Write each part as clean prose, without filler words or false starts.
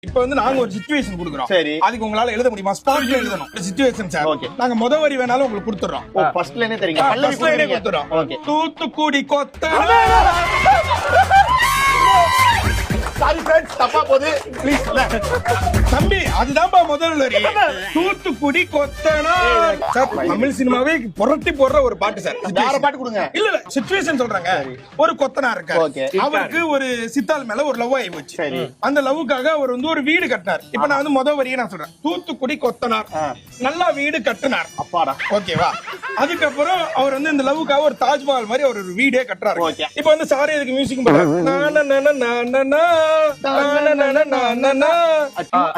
இப்ப வந்து நாங்க ஒரு சிச்சுவேஷன் கொடுக்குறோம். சரி. அதுக்கு உங்களால எழுத முடியுமா? ஸ்பாட்ல எழுதணும். Situation sir. Okay. நாங்க முத வரி வேணாலும் உங்களுக்கு கொடுத்துறோம். ஓ ஃபர்ஸ்ட் லைனே தெரியுங்க. பல்லவி கொடுத்துறோம். ஓகே. தூத்துக்குடி கொத்த சாரி ஃப்ரெண்ட்ஸ், தப்பா போகுது ப்ளீஸ். தம்பி அதுதான்ப்பா முதல் வரி. தூத்துக்குடி கொத்தனார். சார் தமிழ் சினிமாவே புரட்டி போடுற ஒரு பாட்டு சார். வேற பாட்டு கொடுங்க. இல்ல சிச்சுவேஷன் சொல்றாங்க. ஒரு கொத்தனார் இருக்காரு. Okay. அவருக்கு ஒரு சித்தாள் மேல ஒரு லவ் ஆகி போச்சு. சரி. அந்த லவ்வுக்காக அவர் வந்து ஒரு வீடு கட்டினார். இப்ப நான் வந்து முதல் வரியை நான் சொல்றேன். தூத்துக்குடி கொத்தனார் நல்லா வீடு கட்டினார். அப்பாடா. ஓகேவா? அதுக்கப்புறம் அவர் வந்து இந்த லவ்வுக்காக ஒரு தாஜ்மஹால் மாதிரி அவர் ஒரு வீடே கட்டுறாரு. Okay. இப்ப வந்து சாரி இதுக்கு மியூசிக்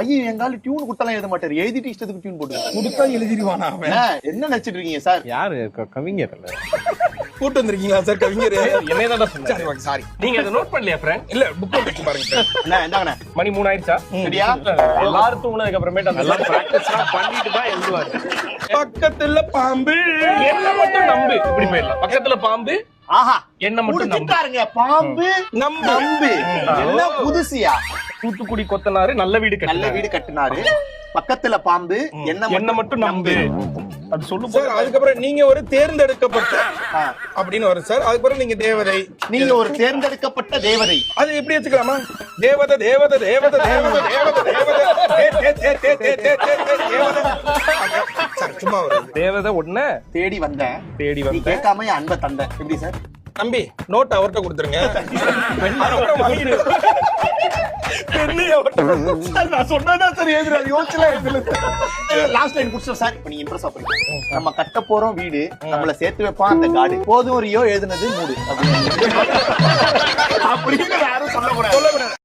ஐயோ எங்கால டியூன் கொடுத்தாலும் எழுத மாட்டாரு. எழுதிட்டு இஷ்டத்துக்கு டியூன் போட்டுருக்காரு. கொடுத்தா எழுதிடுவானா அவன்? என்ன நினைச்சிட்டு இருக்கீங்க சார்? யாரு கவிஞர் இல்ல கூட்டு வந்திருக்கீங்களா சார் கவிஞர்? என்னதான் சொன்னேன். சரி ஓகே சாரி. நீங்க அதை நோட் பண்ணலையா ஃப்ரெண்ட்? இல்ல புக் வச்சு பாருங்க சார். அண்ணா இந்தாங்கண்ணா. மணி 3 ஆயிடுச்சா? சரியா? எல்லாரும் தூங்குனதுக்கு அப்புறமேட்டு அதெல்லாம் பிராக்டிஸ்லாம் பண்ணிட்டு தான் எழுதுவாரு. பக்கத்துல பாம்பு என்ன மட்டும் நம்பு. இப்படி போயிடலாம். பக்கத்துல பாம்பு ஆஹா என்ன மட்டும் நம்பு. முடிச்சிட்டாருங்க. பாம்பு நம்பு. என்ன புதுசியா? தூத்துக்குடி கொத்தனாரு நல்ல வீடு நல்ல கட்டினாரு. வீடு கட்டினாரு. பக்கத்துல பாம்பு என்ன மட்டும் நம்பு. அது சொல்லும் சார். அதுக்கப்புறம் நீங்க ஒரு தேர்ந்தெடுக்கப்பட்ட அப்படின்னு வரும் சார். அதுக்கப்புறம் நீங்க தேவதை. நீங்க ஒரு தேர்ந்தெடுக்கப்பட்ட தேவதை. அது எப்படி வச்சுக்கலாமா? தேவதை தேவதை தேவதை தேவதை தேவதை தேவதை தேவதை. சார் சும்மா வரும். தேவதை உடனே தேடி வந்தேன். தேடி நீ வந்து கேட்காம என் அன்பை தந்த. எப்படி சார்? தம்பி நோட் அவர்கிட்ட கொடுத்துருங்க. அதுக்கப்புறம் வாங்கிடு. பெண்ணு அவர்கிட்ட. நான் சொன்னதான் சார் எழுதுறாரு. யோசிச்சலாம் எழுதுல. லாஸ்ட் லைன் குடிச்சோம் சார். இப்ப நீங்க இம்ப்ரெஸ் ஆகுறீங்க. நம்ம கட்ட போறோம் வீடு. நம்மள சேர்த்து வைப்பான் அந்த காடு. போதும் ரியோ எழுதுனது மூடு. அப்படின்னு யாரும் சொல்லக்கூடாது. சொல்லக்கூடாது.